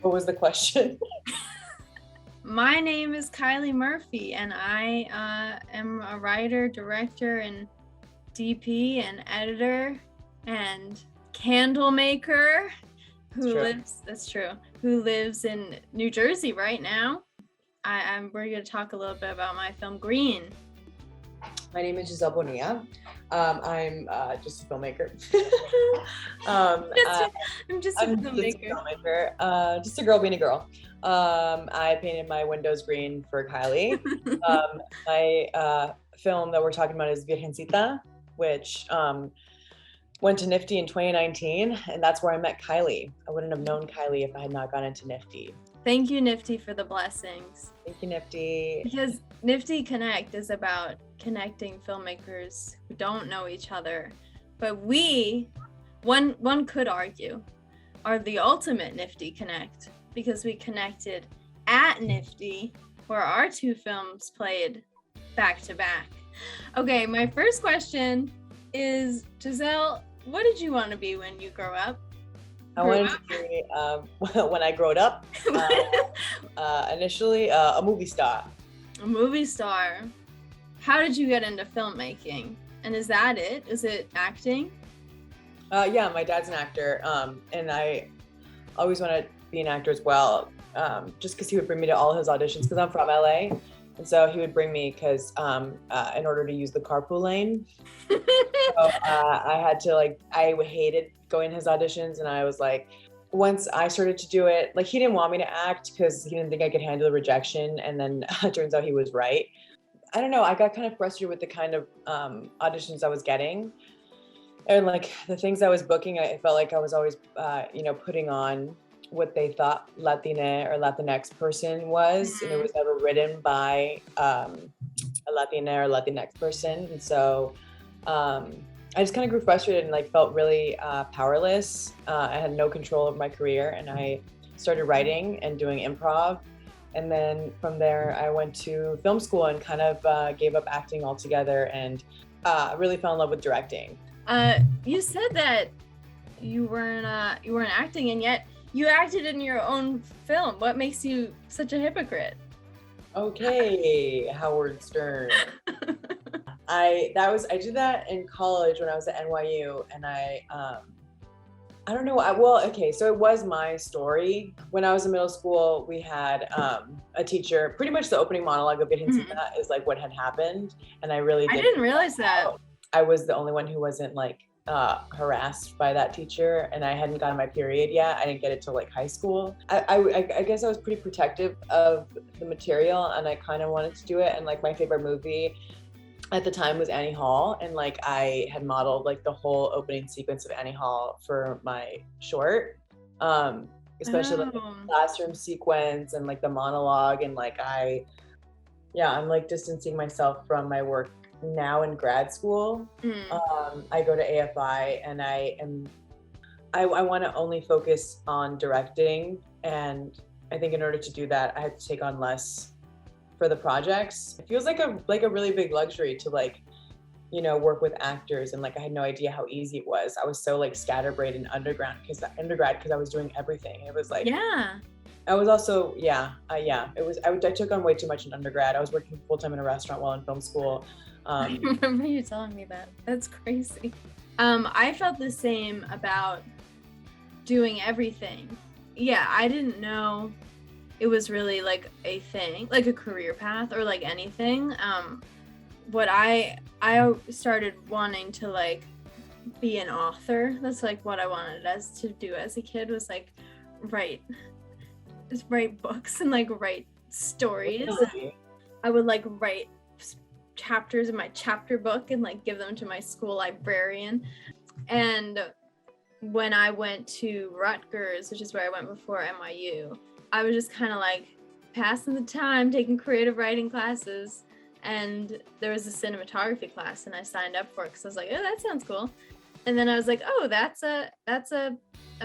What was the question? My name is Kylie Murphy, and I am a writer, director, and DP, and editor, and candle maker who lives in New Jersey right now. We're going to talk a little bit about my film Green. My name is Giselle Bonilla. I'm just a filmmaker. I'm just a filmmaker. Just a girl being a girl. I painted my windows green for Kylie. My film that we're talking about is Virgencita, which went to NFFTY in 2019, and that's where I met Kylie. I wouldn't have known Kylie if I had not gone into NFFTY. Thank you, NFFTY, for the blessings. Thank you, NFFTY. Because NFFTY Connect is about connecting filmmakers who don't know each other. But one could argue, are the ultimate NFFTY Connect, because we connected at NFFTY, where our two films played back to back. Okay, my first question is, Giselle, what did you want to be when you grow up? I wanted to be, when I growed up, initially a movie star. A movie star. How did you get into filmmaking? And is that it? Is it acting? Yeah, my dad's an actor, and I always wanted to be an actor as well, just because he would bring me to all his auditions, because I'm from LA, and so he would bring me because in order to use the carpool lane. So I had to, I hated going to his auditions, and I was like, once I started to do it, he didn't want me to act because he didn't think I could handle the rejection, and then it turns out he was right. I don't know, I got kind of frustrated with the kind of auditions I was getting, and the things I was booking, I felt like I was always putting on what they thought Latina or Latinx person was, and it was never written by a Latina or Latinx person, and so I just kind of grew frustrated and felt really powerless. I had no control over my career, and I started writing and doing improv. And then from there, I went to film school and kind of gave up acting altogether, and really fell in love with directing. You said that you weren't acting, and yet you acted in your own film. What makes you such a hypocrite? Okay, Howard Stern. I did that in college when I was at NYU, and I don't know. So it was my story. When I was in middle school, we had a teacher. Pretty much the opening monologue of Virgencita is what had happened, and I didn't realize that. I was the only one who wasn't harassed by that teacher, and I hadn't gotten my period yet. I didn't get it till high school. I guess I was pretty protective of the material, and I kind of wanted to do it. And my favorite movie at the time was Annie Hall, and I had modeled the whole opening sequence of Annie Hall for my short, especially the classroom sequence and the monologue, and I'm distancing myself from my work now in grad school. I go to AFI, and I want to only focus on directing, and I think in order to do that, I had to take on less for the projects. It feels like a really big luxury to work with actors, and I had no idea how easy it was. I was so scatterbrained in undergrad because I was doing everything. It was I was also I took on way too much in undergrad. I was working full-time in a restaurant while in film school. I remember you telling me that. That's crazy. I felt the same about doing everything. Yeah, I didn't know it was really a thing, a career path or anything. What I started wanting to be an author. That's what I wanted to do as a kid, was write books and write stories. Really? I would write chapters in my chapter book and give them to my school librarian. And when I went to Rutgers, which is where I went before NYU, I was just kind of passing the time, taking creative writing classes, and there was a cinematography class, and I signed up for it because I was oh, that sounds cool. And then I was oh, that's a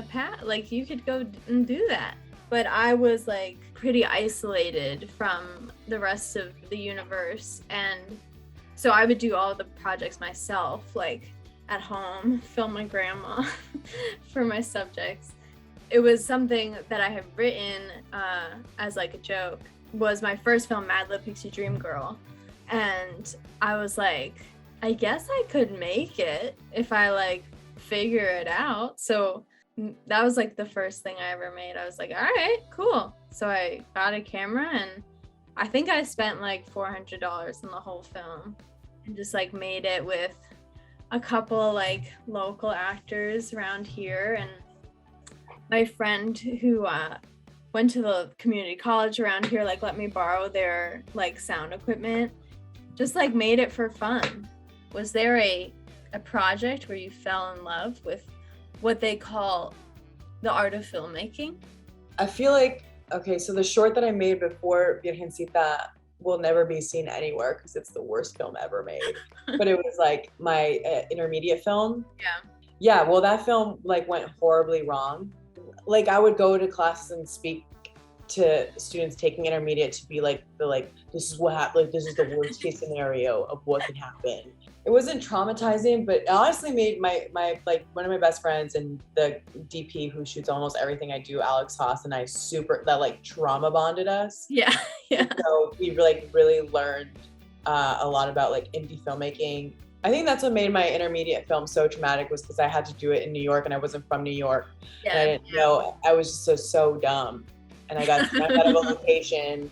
path, you could go and do that. But I was pretty isolated from the rest of the universe, and so I would do all the projects myself, at home, film my grandma for my subjects. it was something that I had written as like a joke, was my first film, Mad Lib Pixie Dream Girl. And I was like, I guess I could make it if I like figure it out. So that was like the first thing I ever made. I was like, all right, cool. So I got a camera, and I think I spent like $400 on the whole film, and just like made it with a couple like local actors around here. And my friend who went to the community college around here like let me borrow their like sound equipment, just like made it for fun. Was there a project where you fell in love with what they call the art of filmmaking? I feel like, okay, so the short that I made before Virgencita will never be seen anywhere because it's the worst film ever made. But it was like my intermediate film. Yeah, well, that film like went horribly wrong. Like I would go to classes and speak to students taking intermediate to be like this is what happened, like this is the worst case scenario of what can happen. It wasn't traumatizing, but it honestly made my like one of my best friends and the DP who shoots almost everything I do, Alex Haas, and I that like trauma bonded us. Yeah. So we like really learned a lot about like indie filmmaking. I think that's what made my intermediate film so traumatic, was because I had to do it in New York and I wasn't from New York. And I didn't know. I was just so dumb. And I got snuck out of a location.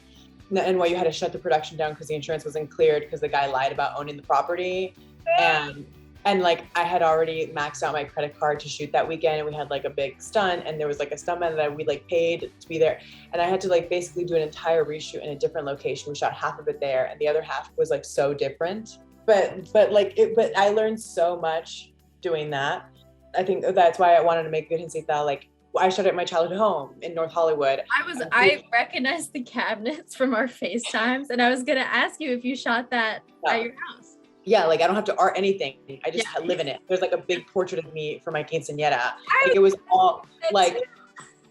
NYU had to shut the production down because the insurance wasn't cleared because the guy lied about owning the property. And like I had already maxed out my credit card to shoot that weekend, and we had like a big stunt, and there was like a stuntman that we like paid to be there, and I had to like basically do an entire reshoot in a different location. We shot half of it there, and the other half was like so different. But I learned so much doing that. I think that's why I wanted to make Virgencita. Like I shot it at my childhood home in North Hollywood. I recognized the cabinets from our FaceTimes, and I was gonna ask you if you shot that at your house. Yeah, like I don't have to art anything. I just live in it. There's like a big portrait of me for my quinceañera. Like it was all like,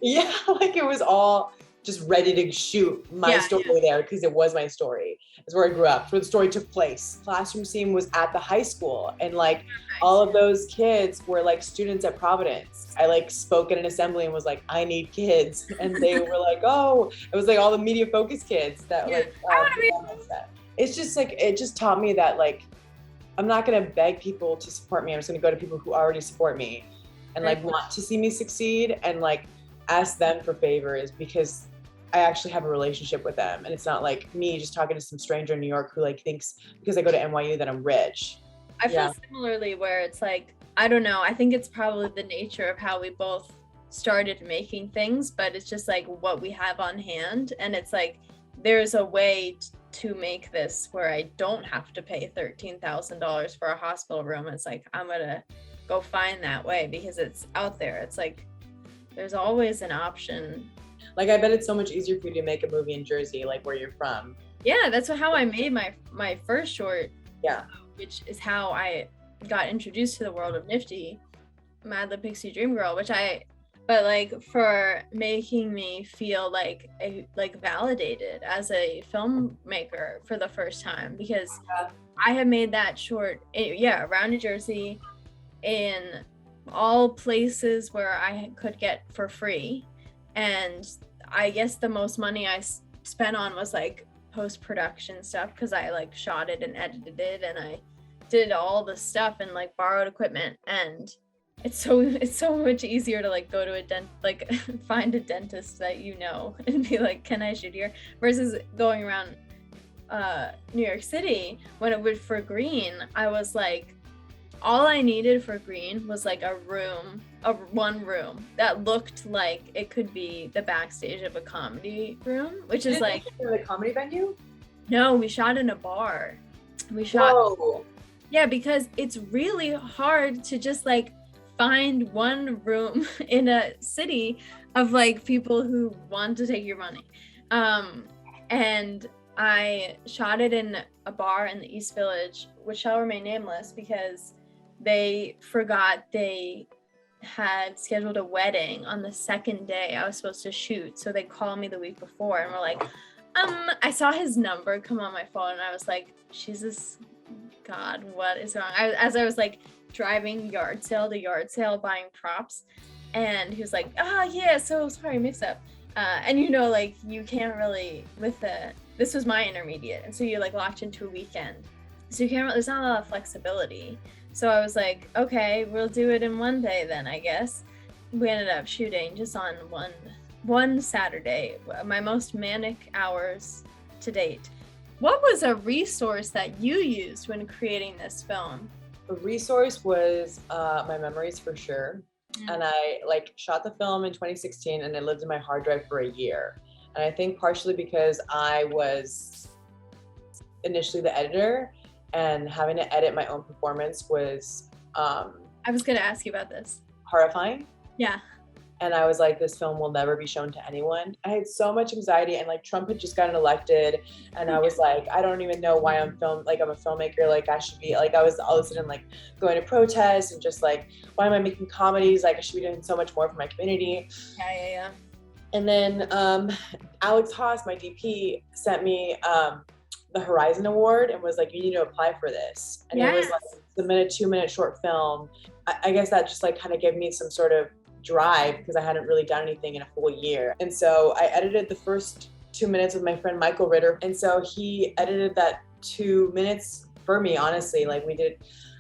like it was all just ready to shoot my story there because it was my story. It's where I grew up, where the story took place. Classroom scene was at the high school, and like all of those kids were like students at Providence. I like spoke at an assembly and was like, I need kids, and they were like, oh, it was like all the media focus kids that like. It's just like it just taught me that like I'm not gonna beg people to support me. I'm just gonna go to people who already support me and like want to see me succeed and like ask them for favors because I actually have a relationship with them. And it's not like me just talking to some stranger in New York who like thinks because I go to NYU that I'm rich. I feel similarly where it's like, I don't know, I think it's probably the nature of how we both started making things, but it's just like what we have on hand. And it's like, there's a way to make this where I don't have to pay $13,000 for a hospital room. It's like, I'm gonna go find that way because it's out there. It's like, there's always an option. Like, I bet it's so much easier for you to make a movie in Jersey, like where you're from. Yeah, that's how I made my first short. Yeah. Which is how I got introduced to the world of NFFTY, Mad Lib Pixie Dream Girl, but like for making me feel like validated as a filmmaker for the first time, because I had made that short around New Jersey in all places where I could get for free, and I guess the most money I spent on was like post-production stuff because I like shot it and edited it and I did all the stuff and like borrowed equipment. And it's so much easier to like go to find a dentist that you know and be like, can I shoot here, versus going around New York City. When it was for green, I was like, all I needed for green was like one room that looked like it could be the backstage of a comedy room, which is like the comedy venue. No, we shot in a bar. Yeah, because it's really hard to just like find one room in a city of like people who want to take your money. And I shot it in a bar in the East Village, which shall remain nameless because they forgot they had scheduled a wedding on the second day I was supposed to shoot. So they called me the week before and were like, I saw his number come on my phone and I was like, Jesus God, what is wrong? As I was like driving yard sale to yard sale buying props, And he was like, yeah, so sorry, mix up. And you know, like you can't really this was my intermediate. And so you're like locked into a weekend. So you can't really, there's not a lot of flexibility. So I was like, okay, we'll do it in one day then, I guess. We ended up shooting just on one Saturday, my most manic hours to date. What was a resource that you used when creating this film? The resource was my memories for sure. And I like shot the film in 2016 and it lived in my hard drive for a year. And I think partially because I was initially the editor and having to edit my own performance was I was going to ask you about this. Horrifying. Yeah. And I was like, this film will never be shown to anyone. I had so much anxiety, and like Trump had just gotten elected, and I was like, I don't even know why I'm a filmmaker. Like I should be like, I was all of a sudden like going to protests and just like, why am I making comedies? Like I should be doing so much more for my community. Yeah. And then Alex Haas, my DP, sent me the Horizon Award and was like, you need to apply for this. And It was like submit a 2-minute short film. I guess that just like kind of gave me some sort of drive because I hadn't really done anything in a full year. And so I edited the first 2 minutes with my friend Michael Ritter. And so he edited that 2 minutes for me, honestly. Like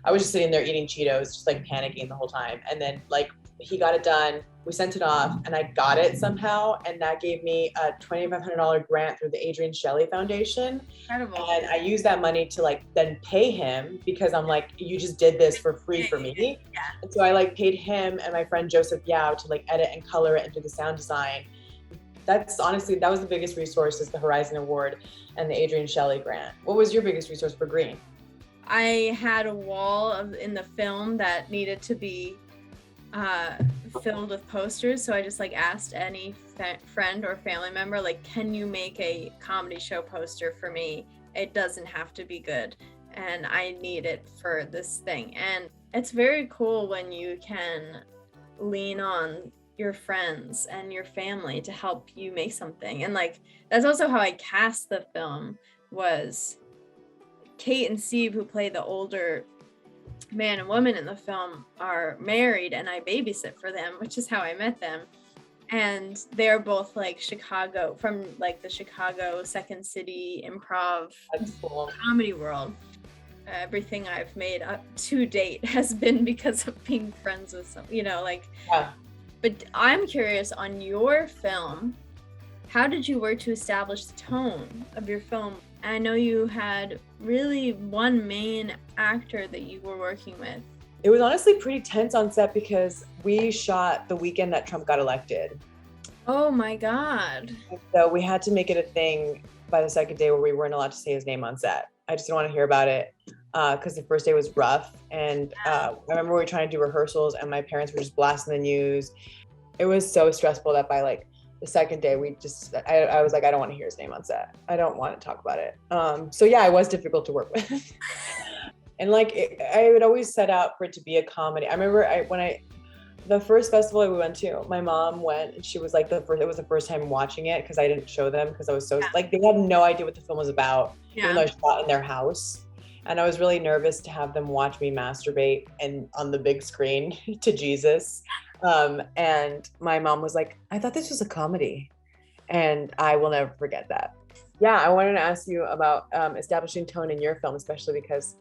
I was just sitting there eating Cheetos, just like panicking the whole time. And then like he got it done, we sent it off, and I got it somehow. And that gave me a $2,500 grant through the Adrienne Shelley Foundation. Incredible. And I used that money to like then pay him because I'm like, you just did this for free for me. Yeah. And so I like paid him and my friend Joseph Yao to like edit and color it and do the sound design. That's honestly, that was the biggest resource, is the Horizon Award and the Adrienne Shelley grant. What was your biggest resource for Green? I had a wall in the film that needed to be filled with posters, so I just like asked any friend or family member, like, can you make a comedy show poster for me? It doesn't have to be good, and I need it for this thing. And it's very cool when you can lean on your friends and your family to help you make something. And like that's also how I cast the film. Was Kate and Steve, who play the older man and woman in the film, are married, and I babysit for them, which is how I met them. And they're both like Chicago, from like the Chicago Second City Improv comedy world. Everything I've made up to date has been because of being friends with some, like. Yeah. But I'm curious, on your film, how did you work to establish the tone of your film? I know you had really one main actor that you were working with. It was honestly pretty tense on set because we shot the weekend that Trump got elected. Oh my God. So we had to make it a thing by the second day where we weren't allowed to say his name on set. I just didn't want to hear about it because the first day was rough. And I remember we were trying to do rehearsals and my parents were just blasting the news. It was so stressful that by like the second day, I was like, I don't want to hear his name on set. I don't want to talk about it. So yeah, it was difficult to work with. And like, I would always set out for it to be a comedy. I remember the first festival we went to, my mom went and she was like, it was the first time watching it because I didn't show them because I was so, like, they had no idea what the film was about, even though I shot in their house. And I was really nervous to have them watch me masturbate and on the big screen to Jesus. And my mom was like, I thought this was a comedy. And I will never forget that. Yeah, I wanted to ask you about establishing tone in your film, especially because,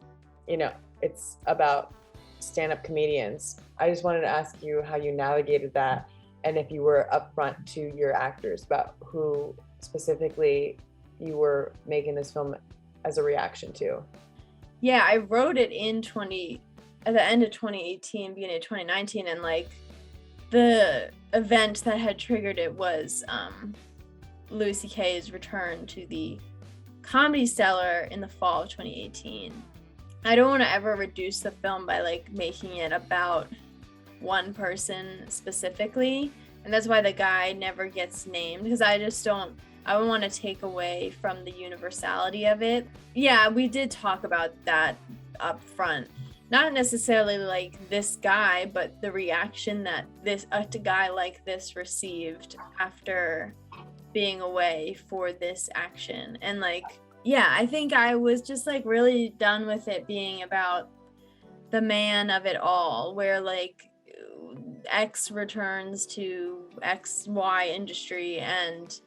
it's about stand-up comedians. I just wanted to ask you how you navigated that and if you were upfront to your actors about who specifically you were making this film as a reaction to. Yeah, I wrote it at the end of 2018, beginning of 2019, and like the event that had triggered it was Louis C.K.'s return to the Comedy Cellar in the fall of 2018. I don't want to ever reduce the film by like making it about one person specifically, and that's why the guy never gets named, because I wouldn't want to take away from the universality of it. Yeah, we did talk about that up front. Not necessarily like this guy, but the reaction that a guy like this received after being away for this action. And like, yeah, I think I was just like really done with it being about the man of it all, where like X returns to XY industry and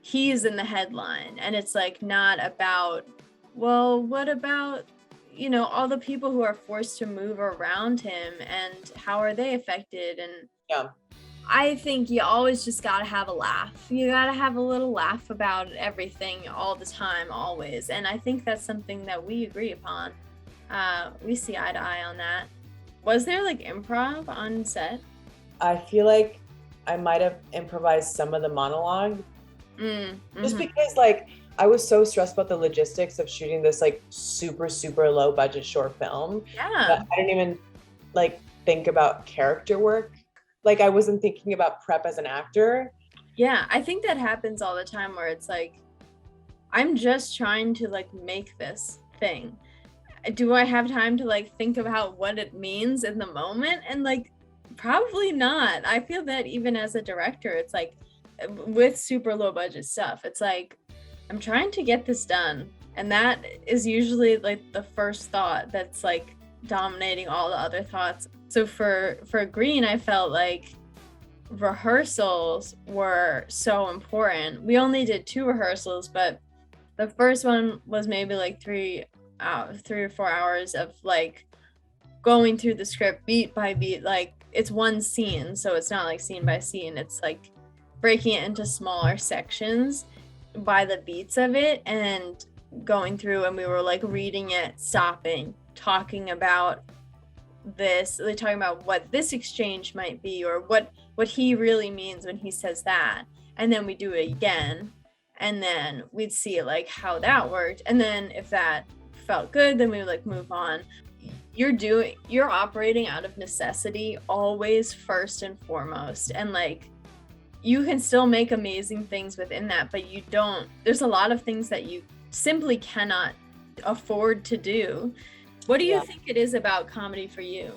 he's in the headline, and it's like not about, well, what about, you know, all the people who are forced to move around him and how are they affected? And Yeah. I think you always just gotta have a laugh. You gotta have a little laugh about everything all the time, always. And I think that's something that we agree upon. We see eye to eye on that. Was there like improv on set? I feel like I might have improvised some of the monologue. Just because like I was so stressed about the logistics of shooting this like super low budget short film. Yeah. That I didn't even like think about character work. Like I wasn't thinking about prep as an actor. Yeah, I think that happens all the time where it's like, I'm just trying to like make this thing. Do I have time to like think about what it means in the moment? And like, probably not. I feel that even as a director, it's like with super low budget stuff, it's like, I'm trying to get this done. And that is usually like the first thought that's like dominating all the other thoughts. So for Green, I felt like rehearsals were so important. We only did 2 rehearsals, but the first one was maybe like 3 or 4 hours of like going through the script beat by beat. Like it's one scene, so it's not like scene by scene. It's like breaking it into smaller sections by the beats of it and going through, and we were like reading it, stopping, talking about this, like talking about what this exchange might be or what he really means when he says that. And then we do it again, and then we'd see like how that worked, and then if that felt good, then we would like move on. You're operating out of necessity always, first and foremost, and like you can still make amazing things within that, but there's a lot of things that you simply cannot afford to do. What do you think it is about comedy for you?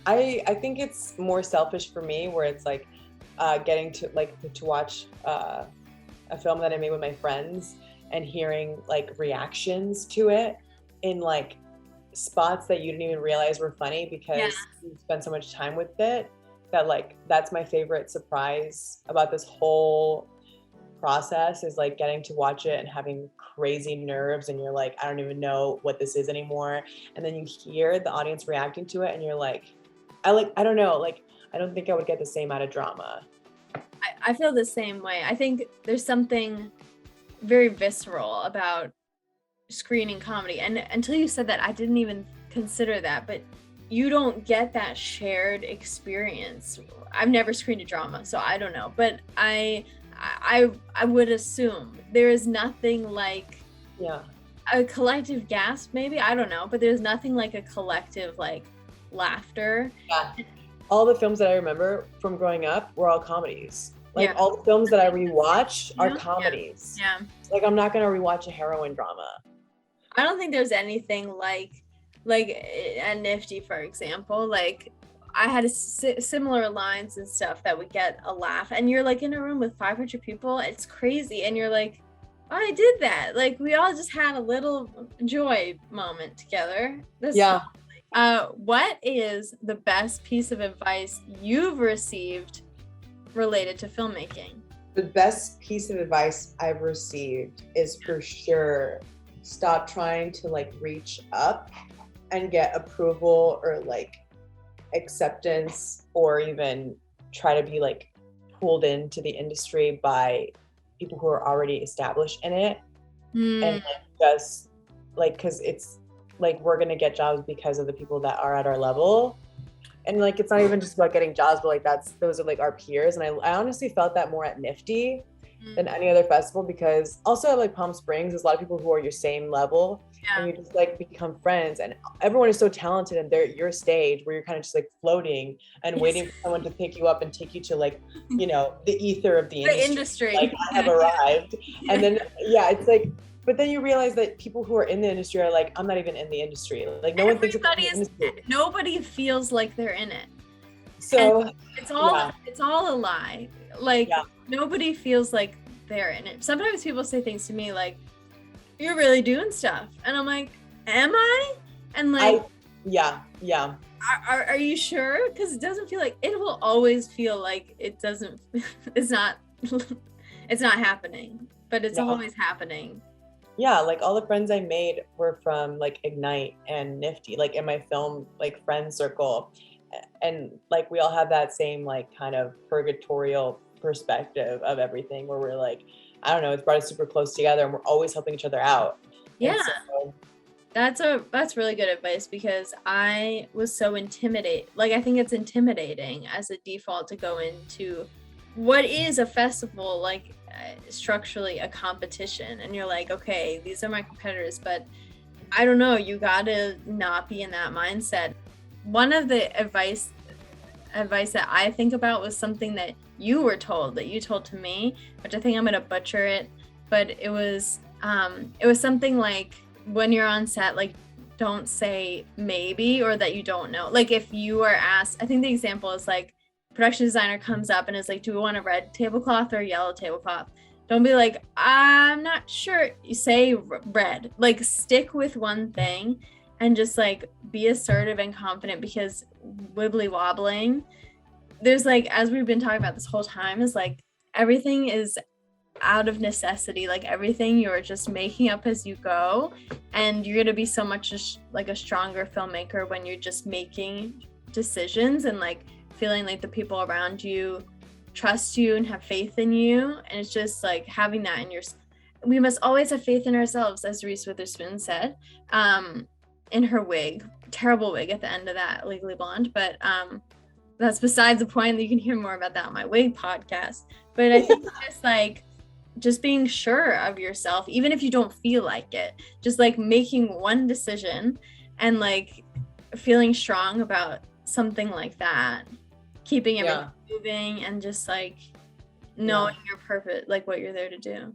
I think it's more selfish for me, where it's like getting to watch a film that I made with my friends and hearing like reactions to it in like spots that you didn't even realize were funny because you spent so much time with it. That like that's my favorite surprise about this whole process, is like getting to watch it and having crazy nerves, and you're like, I don't even know what this is anymore, and then you hear the audience reacting to it and you're like, I don't know, like I don't think I would get the same out of drama. I feel the same way. I think there's something very visceral about screening comedy, and until you said that, I didn't even consider that, but you don't get that shared experience. I've never screened a drama, so I don't know, but I would assume there is nothing like a collective gasp, maybe, I don't know, but there's nothing like a collective like laughter. All the films that I remember from growing up were all comedies. Like all the films that I rewatch are comedies. Like I'm not gonna rewatch a heroine drama. I don't think there's anything like at NFFTY, for example, like I had similar lines and stuff that would get a laugh, and you're like in a room with 500 people, it's crazy, and you're like, oh, I did that, like we all just had a little joy moment together. What is the best piece of advice you've received related to filmmaking? The best piece of advice I've received is for sure, stop trying to like reach up and get approval or like acceptance, or even try to be like pulled into the industry by people who are already established in it. And like just like, because it's like we're gonna get jobs because of the people that are at our level, and like it's not even just about getting jobs, but like those are like our peers. And I honestly felt that more at NFFTY than any other festival, because also at like Palm Springs, there's a lot of people who are your same level, and you just like become friends, and everyone is so talented, and they're at your stage where you're kind of just like floating and waiting for someone to pick you up and take you to like, you know, the ether of the industry. Like I have arrived. And then it's like, but then you realize that people who are in the industry are like, I'm not even in the industry. Like no one thinks about the industry. Nobody feels like they're in it. So and it's all a lie. Like nobody feels like they're in it. Sometimes people say things to me like, you're really doing stuff, and I'm like, am I? And like yeah Are you sure? Because it doesn't feel like, it will always feel like it doesn't, it's not it's not happening, but it's always happening. Yeah, like all the friends I made were from like Ignite and NFFTY, like in my film like friend circle. And like we all have that same like kind of purgatorial perspective of everything where we're like, I don't know, it's brought us super close together and we're always helping each other out. Yeah. And so, That's really good advice, because I was so intimidated. Like, I think it's intimidating as a default to go into what is a festival, like structurally a competition, and you're like, okay, these are my competitors, but I don't know, you gotta not be in that mindset. One of the advice that I think about was something that you told to me, which I think I'm gonna butcher it, but it was something like, when you're on set, like, don't say maybe or that you don't know. Like, if you are asked, I think the example is like, production designer comes up and is like, do we want a red tablecloth or a yellow tablecloth? Don't be like, I'm not sure. You say red. Like, stick with one thing and just like be assertive and confident, because wibbly wobbling, there's like, as we've been talking about this whole time, is like everything is out of necessity. Like, everything you're just making up as you go, and you're gonna be so much like a stronger filmmaker when you're just making decisions and like feeling like the people around you trust you and have faith in you. And it's just like having that in your, we must always have faith in ourselves, as Reese Witherspoon said in her wig, terrible wig at the end of that Legally Blonde, but that's besides the point. You can hear more about that on my wig podcast. But I think just like, just being sure of yourself, even if you don't feel like it, just like making one decision and like feeling strong about something like that, keeping everything moving, and just like knowing your purpose, like what you're there to do.